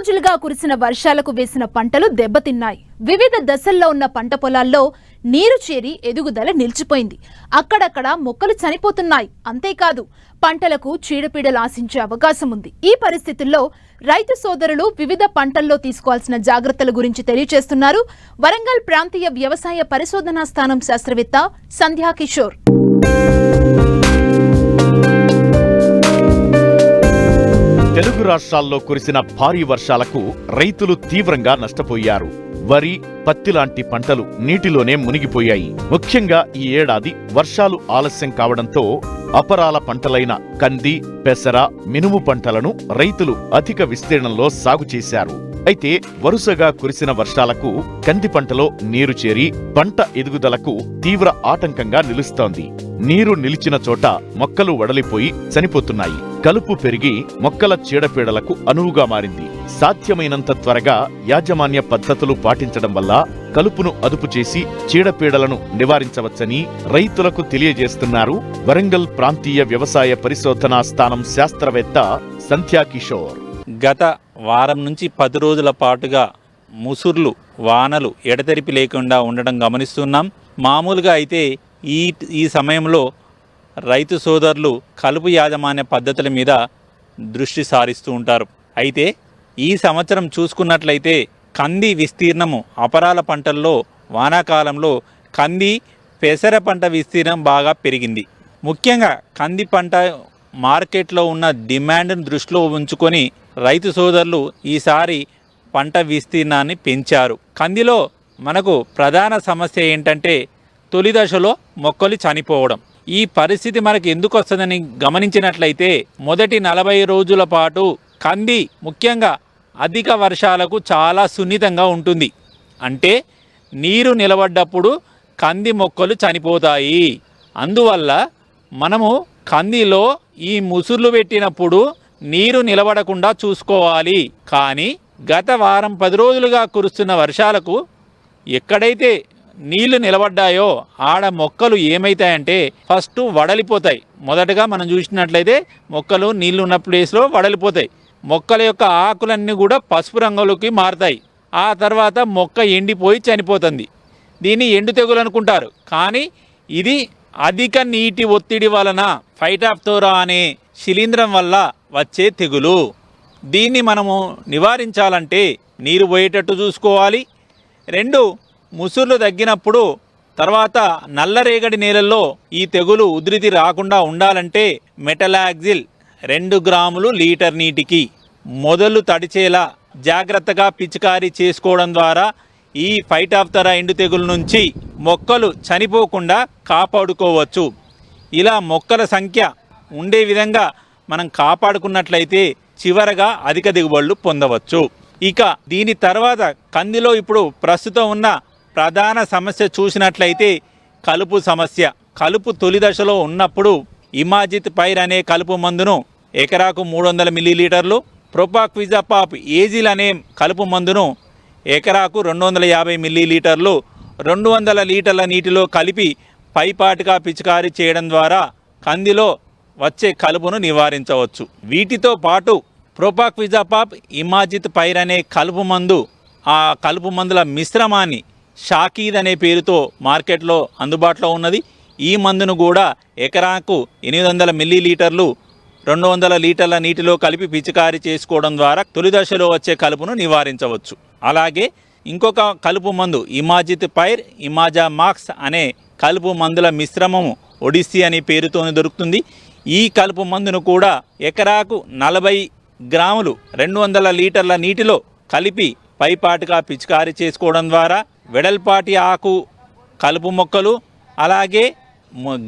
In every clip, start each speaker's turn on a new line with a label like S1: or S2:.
S1: రోజులుగా కురిసిన వర్షాలకు వేసిన పంటలు దెబ్బతిన్నాయి. వివిధ దశల్లో ఉన్న పంట పొలాల్లో నీరు చేరి ఎదుగుదల నిలిచిపోయింది. అక్కడక్కడ మొక్కలు చనిపోతున్నాయి. అంతేకాదు పంటలకు చీడపీడలు ఆశించే అవకాశం ఉంది. ఈ పరిస్థితుల్లో రైతు సోదరులు వివిధ పంటల్లో తీసుకోవాల్సిన జాగ్రత్తల గురించి తెలియజేస్తున్నారు వరంగల్ ప్రాంతీయ వ్యవసాయ పరిశోధనా స్థానం శాస్త్రవేత్త సంధ్యా కిషోర్.
S2: తెలుగు రాష్ట్రాల్లో కురిసిన భారీ వర్షాలకు రైతులు తీవ్రంగా నష్టపోయారు. వరి, పత్తి లాంటి పంటలు నీటిలోనే మునిగిపోయాయి. ముఖ్యంగా ఈ ఏడాది వర్షాలు ఆలస్యం కావడంతో అపరాల పంటలైన కంది, పెసర, మినుము పంటలను రైతులు అధిక విస్తీర్ణంలో సాగు చేశారు. అయితే వరుసగా కురిసిన వర్షాలకు కంది పంటలో నీరు చేరి పంట ఎదుగుదలకు తీవ్ర ఆటంకంగా నిలుస్తోంది. నీరు నిలిచిన చోట మొక్కలు వడలిపోయి చనిపోతున్నాయి. కలుపు పెరిగి మొక్కల చీడపీడలకు అనువుగా మారింది. సాధ్యమైనంత త్వరగా యాజమాన్య పద్ధతులు పాటించడం వల్ల కలుపును అదుపు చేసి చీడపీడలను నివారించవచ్చని రైతులకు తెలియజేస్తున్నారు వరంగల్ ప్రాంతీయ వ్యవసాయ పరిశోధనా స్థానం శాస్త్రవేత్త సంధ్యా కిషోర్.
S3: గత వారం నుంచి 10 రోజుల పాటుగా ముసుర్లు, వానలు ఎడతెరిపి లేకుండా ఉండడం గమనిస్తున్నాం. మామూలుగా అయితే ఈ సమయంలో రైతు సోదరులు కలుపు యాజమాన్య పద్ధతుల మీద దృష్టి సారిస్తూ ఉంటారు. అయితే ఈ సంవత్సరం చూసుకున్నట్లయితే కంది విస్తీర్ణము అపరాల పంటల్లో వానాకాలంలో కంది, పెసర పంట విస్తీర్ణం బాగా పెరిగింది. ముఖ్యంగా కంది పంట మార్కెట్లో ఉన్న డిమాండ్ను దృష్టిలో ఉంచుకొని రైతు సోదరులు ఈసారి పంట విస్తీర్ణాన్ని పెంచారు. కందిలో మనకు ప్రధాన సమస్య ఏంటంటే తొలి దశలో మొక్కలు చనిపోవడం. ఈ పరిస్థితి మనకు ఎందుకు వస్తుందని గమనించినట్లయితే మొదటి 40 రోజుల పాటు కంది ముఖ్యంగా అధిక వర్షాలకు చాలా సున్నితంగా ఉంటుంది. అంటే నీరు నిలబడ్డప్పుడు కంది మొక్కలు చనిపోతాయి. అందువల్ల మనము కందిలో ఈ ముసుర్లు పెట్టినప్పుడు నీరు నిలబడకుండా చూసుకోవాలి. కానీ గత వారం 10 రోజులుగా కురుస్తున్న వర్షాలకు ఎక్కడైతే నీళ్లు నిలబడ్డాయో ఆడ మొక్కలు ఏమైతాయంటే ఫస్ట్ వడలిపోతాయి. మొదటగా మనం చూసినట్లయితే మొక్కలు నీళ్లు ఉన్న ప్లేస్లో వడలిపోతాయి. మొక్కల యొక్క ఆకులన్నీ కూడా పసుపు రంగులోకి మారుతాయి. ఆ తర్వాత మొక్క ఎండిపోయి చనిపోతుంది. దీన్ని ఎండు తెగులు అనుకుంటారు. కానీ ఇది అధిక నీటి ఒత్తిడి వలన ఫైటాప్తోరా అనే శిలీంధ్రం వల్ల వచ్చే తెగులు. దీన్ని మనము నివారించాలంటే నీరు పోయేటట్టు చూసుకోవాలి. 2 ముసుర్లు తగ్గినప్పుడు తర్వాత నల్లరేగడి నేలల్లో ఈ తెగులు ఉధృతి రాకుండా ఉండాలంటే మెటలాక్సిల్ 2 గ్రాములు లీటర్ నీటికి మొదలు తడిచేలా జాగ్రత్తగా పిచికారీ చేసుకోవడం ద్వారా ఈ ఫైటాప్తోరా ఎండు తెగులు నుంచి మొక్కలు చనిపోకుండా కాపాడుకోవచ్చు. ఇలా మొక్కల సంఖ్య ఉండే విధంగా మనం కాపాడుకున్నట్లయితే చివరగా అధిక దిగుబడులు పొందవచ్చు. ఇక దీని తర్వాత కందిలో ఇప్పుడు ప్రస్తుతం ఉన్న ప్రధాన సమస్య చూసినట్లయితే కలుపు సమస్య. కలుపు తొలి దశలో ఉన్నప్పుడు ఇమాజిత్ పైర్ అనే కలుపు మందును ఎకరాకు 300 మిల్లీలీటర్లు, ప్రొపాక్విజాపాప్ ఏజిల్ అనే కలుపు మందును ఎకరాకు 250 మిల్లీలీటర్లు 200 లీటర్ల నీటిలో కలిపి పైపాటుగా పిచికారీ చేయడం ద్వారా కందిలో వచ్చే కలుపును నివారించవచ్చు. వీటితో పాటు ప్రొపాక్విజాపాప్, ఇమాజిత్ పైర్ అనే కలుపు మందు, ఆ కలుపు మందుల మిశ్రమాన్ని షాకీద్ అనే పేరుతో మార్కెట్లో అందుబాటులో ఉన్నది. ఈ మందును కూడా ఎకరాకు 800 మిల్లీలీటర్లు 200 లీటర్ల నీటిలో కలిపి పిచికారీ చేసుకోవడం ద్వారా తొలి దశలో వచ్చే కలుపును నివారించవచ్చు. అలాగే ఇంకొక కలుపు మందు ఇమాజిత్ పైర్, ఇమాజా మాక్స్ అనే కలుపు మందుల మిశ్రమము ఒడిస్సీ అనే పేరుతో దొరుకుతుంది. ఈ కలుపు మందును కూడా ఎకరాకు 40 గ్రాములు 200 లీటర్ల నీటిలో కలిపి పైపాటుగా పిచికారీ చేసుకోవడం ద్వారా వెడల్పాటి ఆకు కలుపు మొక్కలు అలాగే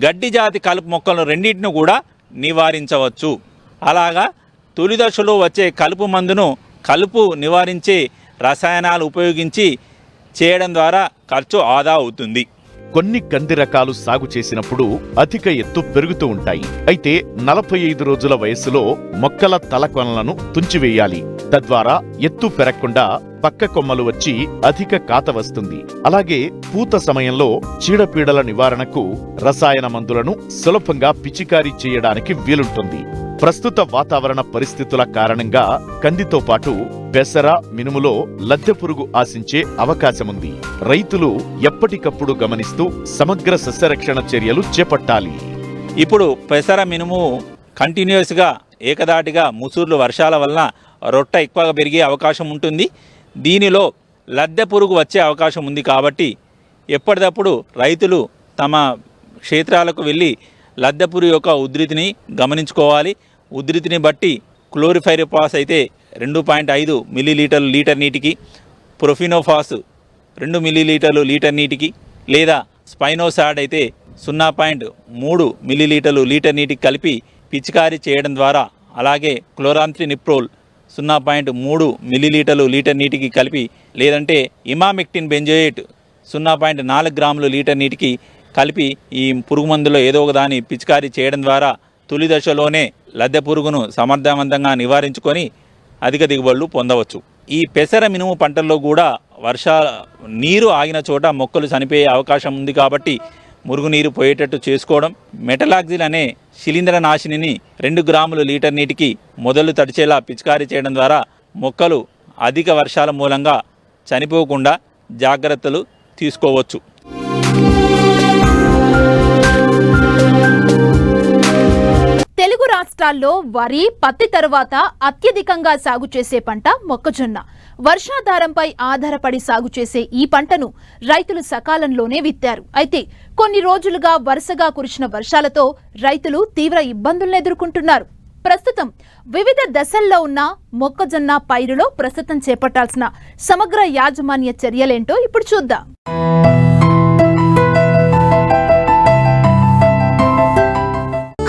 S3: గడ్డి జాతి కలుపు మొక్కలను రెండింటిని కూడా నివారించవచ్చు. అలాగా తొలి దశలో వచ్చే కలుపు మందును కలుపు నివారించే రసాయనాలు ఉపయోగించి చేయడం ద్వారా ఖర్చు ఆదా అవుతుంది.
S2: కొన్ని కంది రకాలు సాగు చేసినప్పుడు అధిక ఎత్తు పెరుగుతూ ఉంటాయి. అయితే 45 రోజుల వయస్సులో మొక్కల తలకొనలను తుంచివేయాలి. తద్వారా ఎత్తు పెరగకుండా పక్క కొమ్మలు వచ్చి అధిక కాత వస్తుంది. అలాగే పూత సమయంలో చీడపీడల నివారణకు రసాయన మందులను సులభంగా పిచికారీ చేయడానికి వీలుంటుంది. ప్రస్తుత వాతావరణ పరిస్థితుల కారణంగా కందితో పాటు పెసర, మినుములో లద్దె పురుగు ఆశించే అవకాశముంది. రైతులు ఎప్పటికప్పుడు గమనిస్తూ సమగ్ర సస్యరక్షణ చర్యలు చేపట్టాలి.
S3: ఇప్పుడు పెసర, మినుము కంటిన్యూస్గా ఏకదాటిగా ముసూర్లు వర్షాల వలన రొట్ట ఎక్కువగా పెరిగే అవకాశం ఉంటుంది. దీనిలో లద్దె పురుగు వచ్చే అవకాశం ఉంది కాబట్టి ఎప్పటికప్పుడు రైతులు తమ క్షేత్రాలకు వెళ్ళి లద్దె పురుగు యొక్క ఉధృతిని గమనించుకోవాలి. ఉధృతిని బట్టి క్లోరిఫైరిపాస్ అయితే 2.5 మిల్లీలీటర్లు లీటర్ నీటికి, ప్రొఫినోఫాస్ 2 మిల్లీలీటర్లు లీటర్ నీటికి, లేదా స్పైనోసాడ్ అయితే 0.3 మిల్లీలీటర్లు లీటర్ నీటికి కలిపి పిచికారీ చేయడం ద్వారా, అలాగే క్లోరాంత్రినిప్రోల్ 0.3 మిల్లీలీటర్లు లీటర్ నీటికి కలిపి, లేదంటే ఇమామెక్టిన్ బెంజోయేట్ 0.4 గ్రాములు లీటర్ నీటికి కలిపి ఈ పురుగు మందులో ఏదో ఒక దాన్ని పిచికారీ చేయడం ద్వారా తొలి దశలోనే లద్దె పురుగును సమర్థవంతంగా నివారించుకొని అధిక దిగుబడులు పొందవచ్చు. ఈ పెసర, మినుము పంటల్లో కూడా నీరు ఆగిన చోట మొక్కలు చనిపోయే అవకాశం ఉంది కాబట్టి మురుగునీరు పోయేటట్టు చేసుకోవడం, మెటలాక్సిల్ అనే శిలీంద్రనాశినిని 2 గ్రాములు లీటర్ నీటికి మొదలు తడిచేలా పిచికారీ చేయడం ద్వారా మొక్కలు అధిక వర్షాల మూలంగా చనిపోకుండా జాగ్రత్తలు తీసుకోవచ్చు.
S1: తెలుగు రాష్ట్రాల్లో వరి, పత్తి తరువాత అత్యధికంగా సాగు చేసే పంట మొక్కజొన్న. వర్షాధారంపై ఆధారపడి సాగు చేసే ఈ పంటను రైతులు సకాలంలోనే విత్తారు. అయితే కొన్ని రోజులుగా వరుసగా కురిసిన వర్షాలతో రైతులు తీవ్ర ఇబ్బందులను ఎదుర్కొంటున్నారు. ప్రస్తుతం వివిధ దశల్లో ఉన్న మొక్కజొన్న పైరులో ప్రస్తుతం చేపట్టాల్సిన సమగ్ర యాజమాన్య చర్యలేంటో ఇప్పుడు చూద్దాం.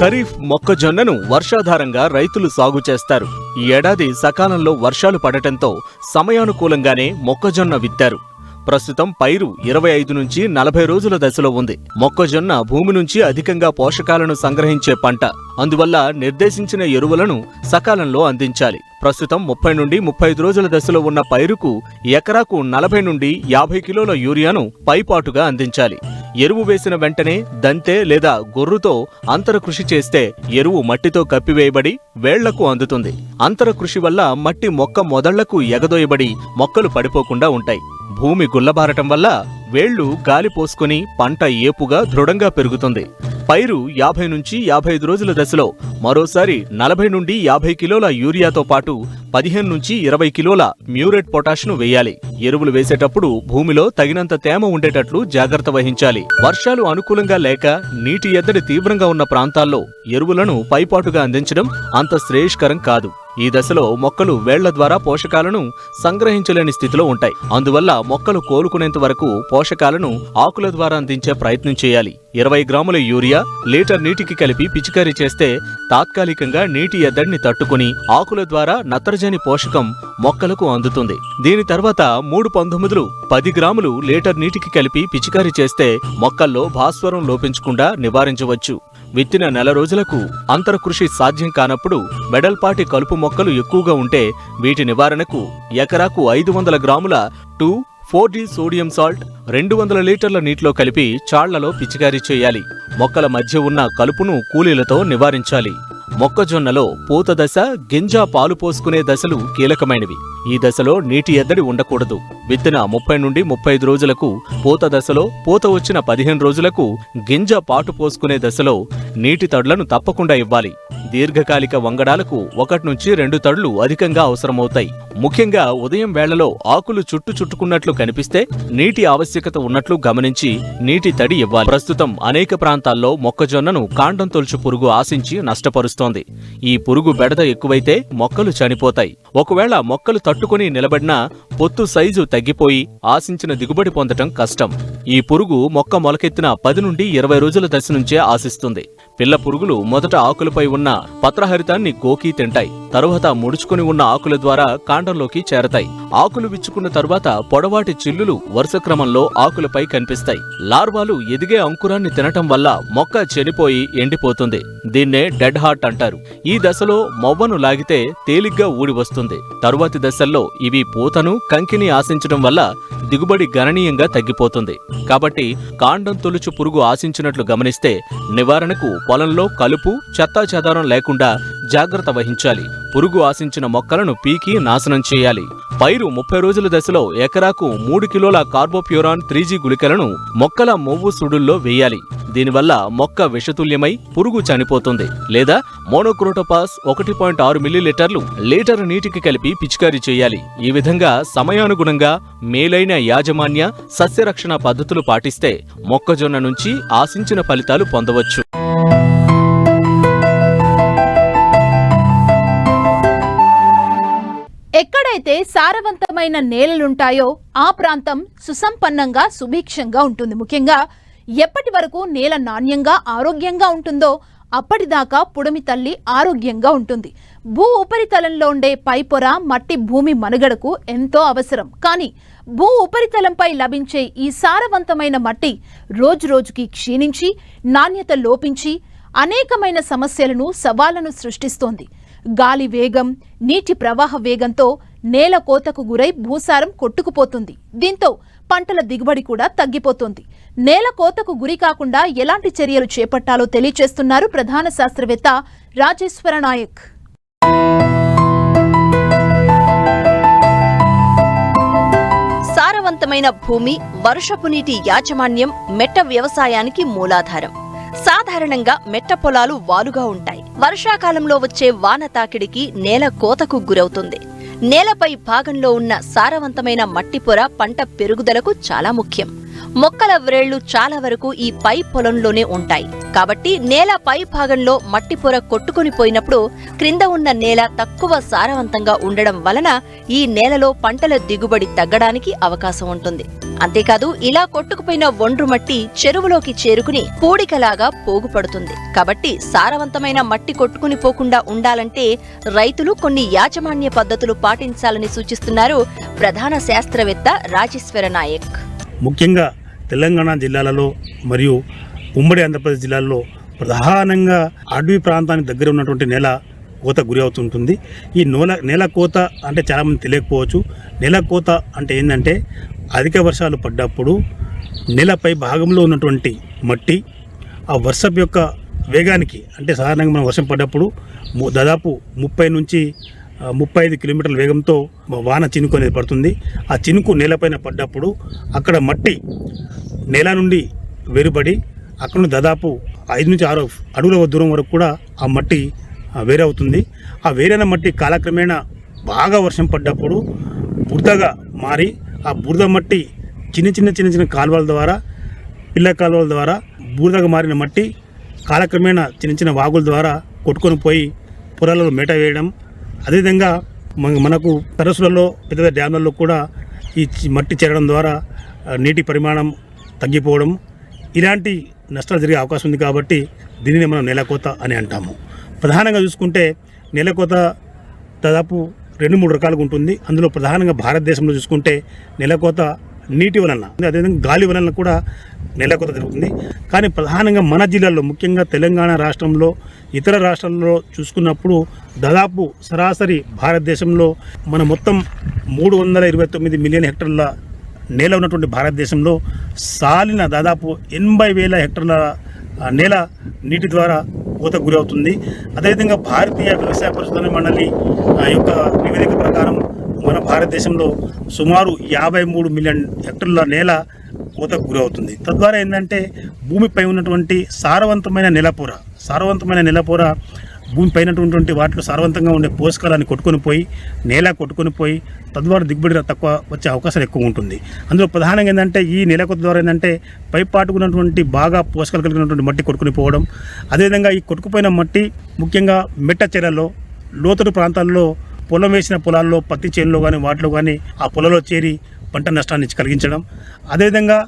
S4: ఖరీఫ్ మొక్కజొన్నను వర్షాధారంగా రైతులు సాగు చేస్తారు. ఈ ఏడాది సకాలంలో వర్షాలు పడటంతో సమయానుకూలంగానే మొక్కజొన్న విత్తారు. ప్రస్తుతం పైరు 25 నుంచి 40 రోజుల దశలో ఉంది. మొక్కజొన్న భూమి నుంచి అధికంగా పోషకాలను సంగ్రహించే పంట. అందువల్ల నిర్దేశించిన ఎరువులను సకాలంలో అందించాలి. ప్రస్తుతం 30 నుండి 35 రోజుల దశలో ఉన్న పైరుకు ఎకరాకు 40 నుండి 50 కిలోల యూరియాను పైపాటుగా అందించాలి. ఎరువు వేసిన వెంటనే దంతె లేదా గొర్రుతో అంతర కృషి చేస్తే ఎరువు మట్టితో కప్పివేయబడి వేళ్లకు అందుతుంది. అంతర కృషి వల్ల మట్టి మొక్క మొదళ్లకు ఎగదోయబడి మొక్కలు పడిపోకుండా ఉంటాయి. భూమి గుల్లబారటం వల్ల వేళ్లు గాలి పోసుకుని పంట ఏపుగా దృఢంగా పెరుగుతుంది. పైరు 50 నుంచి 55 రోజుల దశలో మరోసారి 40 నుండి 50 కిలోల యూరియాతో పాటు 15 నుంచి 20 కిలోల మ్యూరేట్ పొటాష్ను వేయాలి. ఎరువులు వేసేటప్పుడు భూమిలో తగినంత తేమ ఉండేటట్లు జాగ్రత్త వహించాలి. వర్షాలు అనుకూలంగా లేక నీటి ఎద్దడి తీవ్రంగా ఉన్న ప్రాంతాల్లో ఎరువులను పైపాటుగా అందించడం అంత శ్రేయస్కరం కాదు. ఈ దశలో మొక్కలు వేళ్ల ద్వారా పోషకాలను సంగ్రహించలేని స్థితిలో ఉంటాయి. అందువల్ల మొక్కలు కోలుకునేంత వరకు పోషకాలను ఆకుల ద్వారా అందించే ప్రయత్నం చేయాలి. 20 గ్రాముల యూరియా లీటర్ నీటికి కలిపి పిచికారీ చేస్తే తాత్కాలికంగా నీటి ఎద్దడిని తట్టుకుని ఆకుల ద్వారా నత్రజని పోషకం మొక్కలకు అందుతుంది. దీని తర్వాత 3/19 10 గ్రాములు లీటర్ నీటికి కలిపి పిచికారీ చేస్తే మొక్కల్లో భాస్వరం లోపించకుండా నివారించవచ్చు. విత్తిన నెల రోజులకు అంతరకృషి సాధ్యం కానప్పుడు వెడల్పాటి కలుపు మొక్కలు ఎక్కువగా ఉంటే వీటి నివారణకు ఎకరాకు 500 గ్రాముల 2,4-D సోడియం సాల్ట్ 200 లీటర్ల నీటిలో కలిపి చాళ్లలో పిచికారీ చేయాలి. మొక్కల మధ్య ఉన్న కలుపును కూలీలతో నివారించాలి. మొక్కజొన్నలో పూత దశ, గింజ పాలు పోసుకునే దశలు కీలకమైనవి. ఈ దశలో నీటి ఎద్దడి ఉండకూడదు. విత్తిన 30 నుండి 35 రోజులకు పూత దశలో, పూత వచ్చిన 15 రోజులకు గింజ పాటు పోసుకునే దశలో నీటి తడులను తప్పకుండా ఇవ్వాలి. దీర్ఘకాలిక వంగడాలకు 1 నుంచి 2 తడులు అధికంగా అవసరమవుతాయి. ముఖ్యంగా ఉదయం వేళలో ఆకులు చుట్టుకున్నట్లు కనిపిస్తే నీటి ఆవశ్యకత ఉన్నట్లు గమనించి నీటి తడి ఇవ్వాలి. ప్రస్తుతం అనేక ప్రాంతాల్లో మొక్కజొన్నను కాండం తొలుచు పురుగు ఆశించి నష్టపరుస్తోంది. ఈ పురుగు బెడద ఎక్కువైతే మొక్కలు చనిపోతాయి. ఒకవేళ మొక్కలు తట్టుకుని నిలబడినా పొత్తు సైజు తగ్గిపోయి ఆశించిన దిగుబడి పొందటం కష్టం. ఈ పురుగు మొక్క మొలకెత్తిన 10 నుండి 20 రోజుల దశ నుంచే ఆశిస్తుంది. పిల్ల పురుగులు మొదట ఆకులపై ఉన్న పత్రహరితాన్ని కోకి తింటాయి. తరువాత ముడుచుకుని ఉన్న ఆకుల ద్వారా కాండంలోకి చేరతాయి. ఆకులు విచ్చుకున్న తరువాత పొడవాటి చిల్లులు వరుస క్రమంలో ఆకులపై కనిపిస్తాయి. లార్వాలు ఎదిగే అంకురాన్ని తినటం వల్ల మొక్క చనిపోయి ఎండిపోతుంది. దీన్నే డెడ్ హార్ట్ అంటారు. ఈ దశలో మొవ్వను లాగితే తేలిగ్గా ఊడి వస్తుంది. తరువాతి దశల్లో ఇవి పూతను, కంకిని ఆశించడం వల్ల దిగుబడి గణనీయంగా తగ్గిపోతుంది. కాబట్టి కాండం తొలుచు పురుగు ఆశించినట్లు గమనిస్తే నివారణకు పొలంలో కలుపు, చెత్తాచెదారం లేకుండా జాగ్రత్త వహించాలి. పురుగు ఆశించిన మొక్కలను పీకి నాశనం చేయాలి. పైరు 30 రోజుల దశలో ఎకరాకు 3 కిలోల కార్బోప్యూరాన్ 3G గుళికలను మొక్కల మొవ్వు సుడుల్లో వేయాలి. దీనివల్ల మొక్క విషతుల్యమై పురుగు చనిపోతుంది. లేదా మోనోక్రోటోపాస్ 1.6 మిల్లీలీటర్లు లీటర్ నీటికి కలిపి పిచికారీ చేయాలి. ఈ విధంగా సమయానుగుణంగా మేలైన యాజమాన్య సస్యరక్షణ పద్ధతులు పాటిస్తే మొక్కజొన్న నుంచి ఆశించిన ఫలితాలు పొందవచ్చు.
S1: ఎక్కడైతే సారవంతమైన నేలలుంటాయో ఆ ప్రాంతం సుసంపన్నంగా సుభిక్షంగా ఉంటుంది. ముఖ్యంగా ఎప్పటి వరకు నేల నాణ్యంగా ఆరోగ్యంగా ఉంటుందో అప్పటిదాకా పుడమి తల్లి ఆరోగ్యంగా ఉంటుంది. భూ ఉపరితలంలో ఉండే పైపొర మట్టి భూమి మనుగడకు ఎంతో అవసరం. కానీ భూ ఉపరితలంపై లభించే ఈ సారవంతమైన మట్టి రోజురోజుకి క్షీణించి నాణ్యత లోపించి అనేకమైన సమస్యలను సవాళ్లను సృష్టిస్తోంది. గాలి వేగం, నీటి ప్రవాహ వేగంతో నేల కోతకు గురై భూసారం కొట్టుకుపోతుంది. దీంతో పంటల దిగుబడి కూడా తగ్గిపోతుంది. నేల కోతకు గురి కాకుండా ఎలాంటి చర్యలు చేపట్టాలో తెలియజేస్తున్నారు ప్రధాన శాస్త్రవేత్త రాజేశ్వర నాయక్.
S5: సారవంతమైన భూమి, వర్షపు నీటి యాజమాన్యం మెట్ట వ్యవసాయానికి మూలాధారం. సాధారణంగా మెట్ట పొలాలు వాలుగా ఉంటాయి. వర్షాకాలంలో వచ్చే వాన తాకిడికి నేల కోతకు గురవుతుంది. నేలపై భాగంలో ఉన్న సారవంతమైన మట్టి పొర పంట పెరుగుదలకు చాలా ముఖ్యం. మొక్కల వ్రేళ్లు చాలా వరకు ఈ పై పొలంలోనే ఉంటాయి. కాబట్టి నేల పై భాగంలో మట్టి పొర కొట్టుకుని పోయినప్పుడు క్రింద ఉన్న నేల తక్కువ సారవంతంగా ఉండడం వలన ఈ నేలలో పంటల దిగుబడి తగ్గడానికి అవకాశం ఉంటుంది. అంతేకాదు ఇలా కొట్టుకుపోయిన ఒండ్రు మట్టి చెరువులోకి చేరుకుని పూడికలాగా పోగుపడుతుంది. కాబట్టి సారవంతమైన మట్టి కొట్టుకుని పోకుండా ఉండాలంటే రైతులు కొన్ని యాజమాన్య పద్ధతులు పాటించాలని సూచిస్తున్నారు ప్రధాన శాస్త్రవేత్త రాజేశ్వర నాయక్.
S6: ముఖ్యంగా తెలంగాణ జిల్లాలలో మరియు ఉమ్మడి ఆంధ్రప్రదేశ్ జిల్లాల్లో ప్రధానంగా అడవి ప్రాంతానికి దగ్గర ఉన్నటువంటి నేల కోత గురి అవుతుంటుంది. ఈ నేల కోత అంటే చాలామంది తెలియకపోవచ్చు. నేల కోత అంటే ఏంటంటే అధిక వర్షాలు పడ్డప్పుడు నేలపై భాగంలో ఉన్నటువంటి మట్టి ఆ వర్షపు యొక్క వేగానికి, అంటే సాధారణంగా మనం వర్షం పడ్డప్పుడు దాదాపు 30 నుంచి 35 కిలోమీటర్ల వేగంతో వాన చినుకు అనేది పడుతుంది. ఆ చినుకు నేలపైన పడ్డప్పుడు అక్కడ మట్టి నేల నుండి వేరుపడి అక్కడ నుండి దాదాపు 5 నుంచి 6 అడుగుల దూరం వరకు కూడా ఆ మట్టి వేరవుతుంది. ఆ వేరైన మట్టి కాలక్రమేణా బాగా వర్షం పడ్డప్పుడు బురదగా మారి ఆ బురద మట్టి చిన్న చిన్న కాలువల ద్వారా, పిల్ల కాలువల ద్వారా బురదగా మారిన మట్టి కాలక్రమేణా చిన్న వాగుల ద్వారా కొట్టుకొని పోయి పొలాలలో మేట వేయడం, అదేవిధంగా మనకు సరస్సులలో పెద్ద డ్యామ్లలో కూడా ఈ మట్టి చేరడం ద్వారా నీటి పరిమాణం తగ్గిపోవడం, ఇలాంటి నష్టాలు జరిగే అవకాశం ఉంది. కాబట్టి దీనిని మనం నేలకోత అని అంటాము. ప్రధానంగా చూసుకుంటే నేలకోత దాదాపు 2-3 రకాలుగా ఉంటుంది. అందులో ప్రధానంగా భారతదేశంలో చూసుకుంటే నేలకోత నీటి వలన, అదేవిధంగా గాలి వలన కూడా నేలకోత జరుగుతుంది. కానీ ప్రధానంగా మన జిల్లాలో, ముఖ్యంగా తెలంగాణ రాష్ట్రంలో, ఇతర రాష్ట్రాల్లో చూసుకున్నప్పుడు దాదాపు సరాసరి భారతదేశంలో మన మొత్తం 329 మిలియన్ హెక్టార్ల నేల ఉన్నటువంటి భారతదేశంలో సాలిన దాదాపు 80,000 హెక్టార్ల నేల నీటి ద్వారా కోత గురి అవుతుంది. అదేవిధంగా భారతీయ వ్యవసాయ పరిశోధన మండలి యొక్క నివేదిక ప్రకారం మన భారతదేశంలో సుమారు 53 మిలియన్ హెక్టార్ల నేల కోతకు గురి అవుతుంది. తద్వారా ఏంటంటే భూమిపై ఉన్నటువంటి సారవంతమైన నెలపొర భూమిపైన ఉన్నటువంటి వాటిలో సారవంతంగా ఉండే పోషకాలని కొట్టుకొని పోయి తద్వారా దిగుబడి తక్కువ వచ్చే అవకాశాలు ఎక్కువ ఉంటుంది. అందులో ప్రధానంగా ఏంటంటే ఈ నేలకోత ద్వారా ఏంటంటే పైపాటుకున్నటువంటి బాగా పోషకాలు కలిగినటువంటి మట్టి కొట్టుకుని పోవడం, అదేవిధంగా ఈ కొట్టుకుపోయిన మట్టి ముఖ్యంగా మెట్ట చెరల్లో, లోతట్టు ప్రాంతాల్లో, పొలం వేసిన పొలాల్లో, పత్తి చేనులో కానీ వాటిలో కానీ ఆ పొలంలో చేరి పంట నష్టాన్ని కలిగించడం. అదేవిధంగా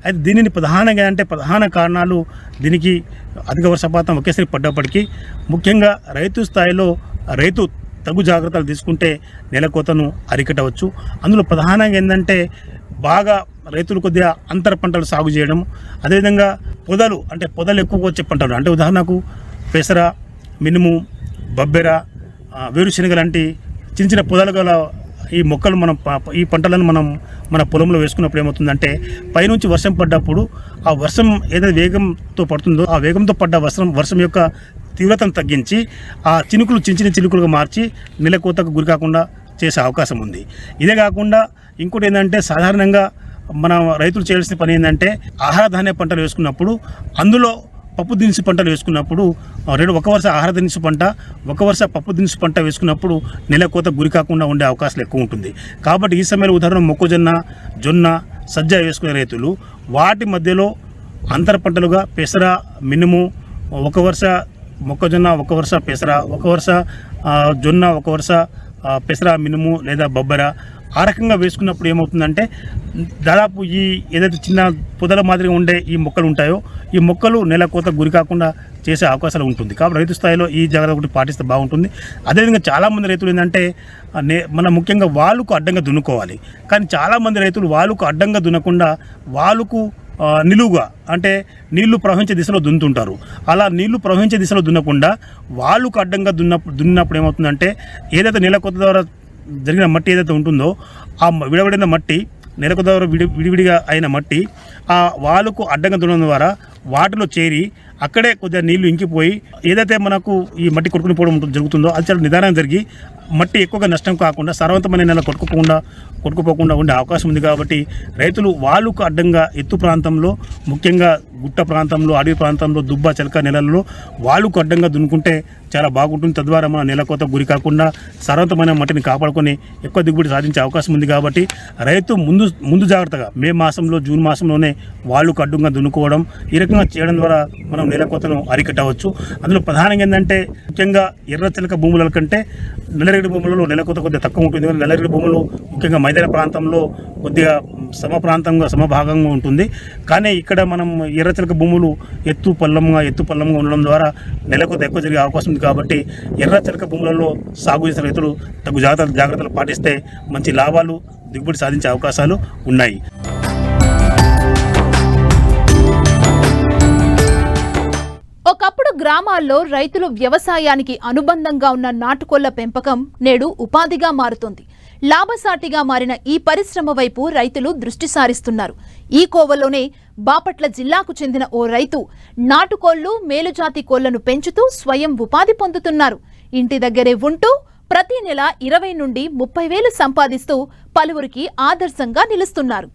S6: అయితే దీనిని ప్రధానంగా అంటే ప్రధాన కారణాలు దీనికి అధిక వర్షపాతం ఒకేసారి పడ్డప్పటికీ ముఖ్యంగా రైతు స్థాయిలో రైతు తగు జాగ్రత్తలు తీసుకుంటే నేలకోతను అరికట్టవచ్చు. అందులో ప్రధానంగా ఏంటంటే బాగా రైతులు కొద్దిగా అంతర పంటలు సాగు చేయడం, అదేవిధంగా పొదలు ఎక్కువగా వచ్చే పంటలు అంటే ఉదాహరణకు పెసర, మినుము, బబ్బెర, వేరుశనగ లాంటి చిన్న పొదలు గల ఈ మొక్కలు ఈ పంటలను మన పొలంలో వేసుకున్నప్పుడు ఏమవుతుందంటే పైనుంచి వర్షం పడ్డప్పుడు ఆ వర్షం ఏదైతే వేగంతో పడుతుందో ఆ వేగంతో పడ్డ వర్షం యొక్క తీవ్రతను తగ్గించి ఆ చినుకులు చిన్న చినుకులుగా మార్చి నేల కోతకు గురి కాకుండా చేసే అవకాశం ఉంది. ఇదే కాకుండా ఇంకోటి ఏంటంటే సాధారణంగా మన రైతులు చేయాల్సిన పని ఏంటంటే ఆహార ధాన్య పంటలు వేసుకున్నప్పుడు అందులో పప్పు దినుసు పంటలు వేసుకున్నప్పుడు ఒక వరుస ఆహార దినుసు పంట, ఒక వరుస పప్పు దినుసు పంట వేసుకున్నప్పుడు నేల కోత గురి కాకుండా ఉండే అవకాశాలు ఎక్కువ ఉంటుంది. కాబట్టి ఈ సమయంలో ఉదాహరణ మొక్కజొన్న, జొన్న, సజ్జ వేసుకునే రైతులు వాటి మధ్యలో అంతర పంటలుగా పెసర, మినుము, ఒక వరుస మొక్కజొన్న, ఒక వరుస పెసర, ఒక వరుస జొన్న, ఒక వరుస పెసర, మినుము లేదా బొబ్బర ఆ రకంగా వేసుకున్నప్పుడు ఏమవుతుందంటే దాదాపు ఈ ఏదైతే చిన్న పొదల మాదిరిగా ఉండే ఈ మొక్కలు ఉంటాయో ఈ మొక్కలు నేల కోత గురి కాకుండా చేసే అవకాశాలు ఉంటుంది. కాబట్టి రైతు స్థాయిలో ఈ జాగ్రత్త ఒకటి పాటిస్తే బాగుంటుంది. అదేవిధంగా చాలామంది రైతులు ఏంటంటే మన ముఖ్యంగా వాలుకు అడ్డంగా దున్నుకోవాలి. కానీ చాలామంది రైతులు వాలుకు అడ్డంగా దున్నకుండా వాలుకు నిలువుగా అంటే నీళ్లు ప్రవహించే దిశలో దున్నుతుంటారు. అలా నీళ్లు ప్రవహించే దిశలో దున్నకుండా వాలుకు అడ్డంగా దున్నప్పుడు ఏమవుతుందంటే ఏదైతే నేల కోత ద్వారా జరిగిన మట్టి ఏదైతే ఉంటుందో ఆ విడవడిన మట్టి నేల కోత ద్వారా విడివిడిగా అయిన మట్టి ఆ వాలుకు అడ్డంగా దున్నడం ద్వారా వాటిలో చేరి అక్కడే కొద్దిగా నీళ్లు ఇంకిపోయి ఏదైతే మనకు ఈ మట్టి కొట్టుకుని పోవడం జరుగుతుందో అది చాలా నిదానం జరిగి మట్టి ఎక్కువగా నష్టం కాకుండా సారవంతమైన నేల కొట్టుకుపోకుండా ఉండే అవకాశం ఉంది. కాబట్టి రైతులు వాలుకు అడ్డంగా ఎత్తు ప్రాంతంలో ముఖ్యంగా గుట్ట ప్రాంతంలో, అడవి ప్రాంతంలో, దుబ్బ చెలక నెలల్లో వాలుకు అడ్డంగా దున్నుకుంటే చాలా బాగుంటుంది. తద్వారా మన నేల కోత గురి కాకుండా సారవంతమైన మట్టిని కాపాడుకొని ఎక్కువ దిగుబడి సాధించే అవకాశం ఉంది. కాబట్టి రైతు ముందు జాగ్రత్తగా మే మాసంలో, జూన్ మాసంలోనే వాలుకు అడ్డంగా దున్నుకోవడం ఈ రకంగా చేయడం ద్వారా మనం నేల కోతను అరికట్టవచ్చు. అందులో ప్రధానంగా ఏంటంటే ముఖ్యంగా ఎర్ర చిలక భూముల కంటే నల్లరేగడి భూములలో నేల కోత కొద్దిగా తక్కువ ఉంటుంది. నల్లరేగడి భూములు ముఖ్యంగా మైదాన ప్రాంతంలో కొద్దిగా సమభాగంగా ఉంటుంది. కానీ ఇక్కడ మనం ఎర్ర చిలక భూములు ఎత్తు పల్లంగా ఉండడం ద్వారా నేల కోత ఎక్కువ జరిగే అవకాశం ఉంది. కాబట్టి ఎర్ర చిలక భూములలో సాగు చేసిన రైతులు తగు జాగ్రత్తలు పాటిస్తే మంచి లాభాలు, దిగుబడి సాధించే అవకాశాలు ఉన్నాయి.
S1: ఒకప్పుడు గ్రామాల్లో రైతులు వ్యవసాయానికి అనుబంధంగా ఉన్న నాటుకోళ్ల పెంపకం నేడు ఉపాధిగా మారుతోంది. లాభసాటిగా మారిన ఈ పరిశ్రమ వైపు రైతులు దృష్టి సారిస్తున్నారు. ఈ కోవలోనే బాపట్ల జిల్లాకు చెందిన ఓ రైతు నాటుకోళ్లు, మేలుజాతి కోళ్లను పెంచుతూ స్వయం ఉపాధి పొందుతున్నారు. ఇంటి దగ్గరే ఉంటూ ప్రతి నెల 20 నుండి 30 వేలు సంపాదిస్తూ పలువురికి ఆదర్శంగా నిలుస్తున్నారు.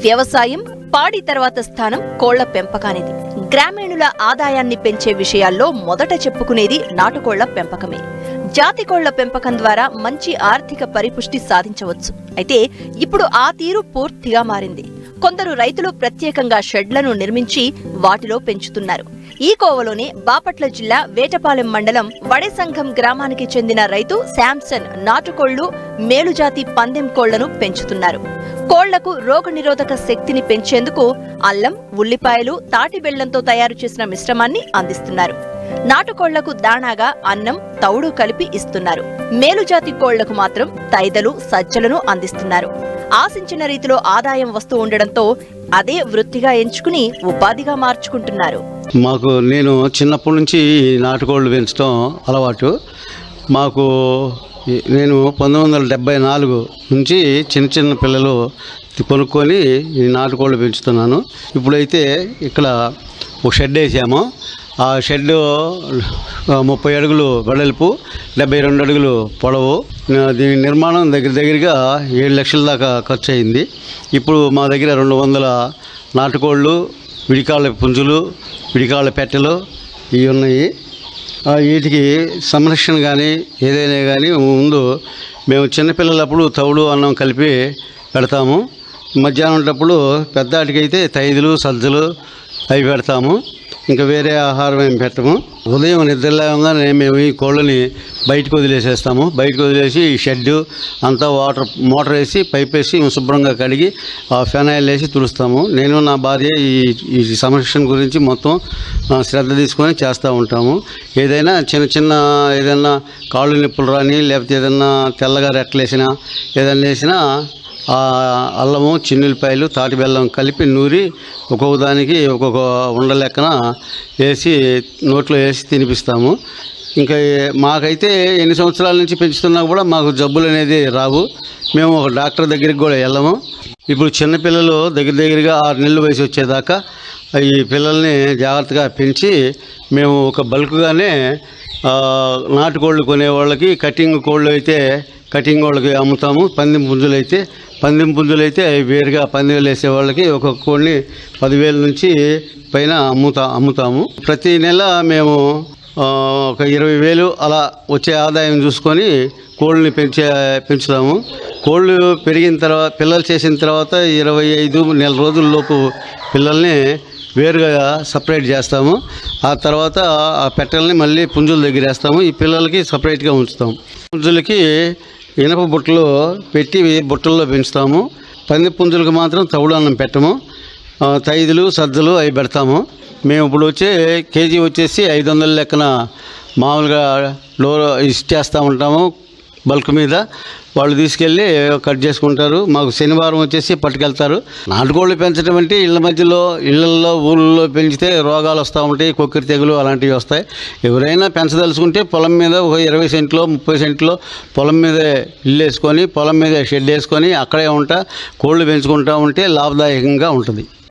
S5: వ్యవసాయం, పాడి తర్వాత స్థానం కోళ్ల పెంపకానిది. గ్రామీణుల ఆదాయాన్ని పెంచే విషయాల్లో మొదట చెప్పుకునేది నాటుకోళ్ల పెంపకమే. జాతి కోళ్ల పెంపకం ద్వారా మంచి ఆర్థిక పరిపుష్టి సాధించవచ్చు. అయితే ఇప్పుడు ఆ తీరు పూర్తిగా మారింది. కొందరు రైతులు ప్రత్యేకంగా షెడ్లను నిర్మించి వాటిలో పెంచుతున్నారు. ఈ కోవలోనే బాపట్ల జిల్లా వేటపాలెం మండలం వడెసంఘం గ్రామానికి చెందిన రైతు శాంసన్ నాటుకోళ్లు, మేలుజాతి పందెం కోళ్లను పెంచుతున్నారు. కోళ్లకు రోగనిరోధక శక్తిని పెంచేందుకు అల్లం, ఉల్లిపాయలు, తాటి బెల్లంతో తయారు చేసిన మిశ్రమాన్ని అందిస్తున్నారు. నాటుకోళ్లకు దాణాగా అన్నం, తౌడు కలిపి ఇస్తున్నారు. మేలుజాతి కోళ్లకు మాత్రం తైదలు, సజ్జలను అందిస్తున్నారు. ఆశించిన రీతిలో ఆదాయం వస్తూ ఉండడంతో అదే వృత్తిగా ఎంచుకుని ఉపాధిగా మార్చుకుంటున్నారు.
S7: నేను చిన్నప్పటి నుంచి నాటుకోళ్లు పెంచడం అలవాటు. నేను 1974 నుంచి చిన్న పిల్లలు కొనుక్కొని ఈ నాటుకోళ్లు పెంచుతున్నాను. ఇప్పుడైతే ఇక్కడ ఒక షెడ్ వేసాము. ఆ షెడ్ 30 అడుగులు వెడల్పు, 72 అడుగులు పొడవు. దీని నిర్మాణం దగ్గరగా 7 లక్షల దాకా ఖర్చు అయింది. ఇప్పుడు మా దగ్గర 200 నాటుకోళ్ళు, విడికాళ్ళ పుంజులు, విడికాళ్ళ పెట్టెలు ఇవి ఉన్నాయి. వీటికి సంరక్షణ కానీ ఏదైనా కానీ ముందు మేము చిన్నపిల్లలప్పుడు తౌడు, అన్నం కలిపి పెడతాము. మధ్యాహ్నం పెద్దాటికైతే తైదులు, సజ్జలు అవి పెడతాము. ఇంకా వేరే ఆహారం ఏం పెట్టము. ఉదయం నిద్రలేవగానే మేము ఈ కోళ్ళని బయటకు వదిలేసేస్తాము. బయటకు వదిలేసి ఈ షెడ్డు అంతా మోటార్ వేసి పైప్ వేసి శుభ్రంగా కడిగి ఫెనాయిల్ వేసి తుడుస్తాము. నేను నా భార్య ఈ సంరక్షణ గురించి మొత్తం శ్రద్ధ తీసుకొని చేస్తూ ఉంటాము. ఏదైనా ఏదైనా కాళ్ళు నొప్పులు రాని, లేకపోతే ఏదైనా తెల్లగా రెట్టలేసినా ఏదైనా వేసినా అల్లము, చిన్నులపాయలు, తాటి బెల్లం కలిపి నూరి ఒక్కొక్క దానికి ఒక్కొక్క ఉండ లెక్కన వేసి నోట్లో వేసి తినిపిస్తాము. ఇంకా మాకైతే ఎన్ని సంవత్సరాల నుంచి పెంచుతున్నా కూడా మాకు జబ్బులు అనేది రావు. మేము ఒక డాక్టర్ దగ్గరికి కూడా వెళ్ళము. ఇప్పుడు చిన్నపిల్లలు దగ్గరగా 6 నెలల వయసు వచ్చేదాకా ఈ పిల్లల్ని జాగ్రత్తగా పెంచి మేము ఒక బల్క్గానే నాటుకోళ్ళు కొనేవాళ్ళకి, కటింగ్ కోళ్ళు అయితే కటింగ్ వాళ్ళకి అమ్ముతాము. పందెం పుంజులు అయితే వేరుగా పందెలు వేసే వాళ్ళకి ఒక్కొక్క కోడిని 10,000 నుంచి పైన అమ్ముతాము. ప్రతి నెల మేము ఒక 20,000 అలా వచ్చే ఆదాయం చూసుకొని కోళ్ళని పెంచుతాము. కోళ్ళు పెరిగిన తర్వాత పిల్లలు చేసిన తర్వాత 25 నెల రోజుల్లోపు పిల్లల్ని వేరుగా సపరేట్ చేస్తాము. ఆ తర్వాత ఆ పెట్టెల్ని మళ్ళీ పుంజుల దగ్గర వేస్తాము. ఈ పిల్లలకి సపరేట్గా ఉంచుతాము. పుంజులకి ఇనప బుట్టలు పెట్టి బుట్టల్లో పెంచుతాము. పంది పుంజులకు మాత్రం తవుడు అన్నం పెట్టము. తైదులు సజ్జలు అవి పెడతాము. మేము ఇప్పుడు కేజీ వచ్చేసి 500 లెక్కన మామూలుగా ఇచ్చేస్తూ ఉంటాము. బల్క్ మీద వాళ్ళు తీసుకెళ్ళి కట్ చేసుకుంటారు. మాకు శనివారం వచ్చేసి పట్టుకెళ్తారు. నాటుకోళ్ళు పెంచడం అంటే ఇళ్లలో ఊళ్ళలో పెంచితే రోగాలు వస్తూ ఉంటాయి, కొక్కిరి తెగులు అలాంటివి వస్తాయి. ఎవరైనా పెంచదలుచుకుంటే పొలం మీద ఒక 20 సెంట్లో 30 సెంట్లో పొలం మీద ఇల్లు వేసుకొని పొలం మీద షెడ్ వేసుకొని అక్కడే కోళ్ళు పెంచుకుంటూ ఉంటే లాభదాయకంగా ఉంటుంది.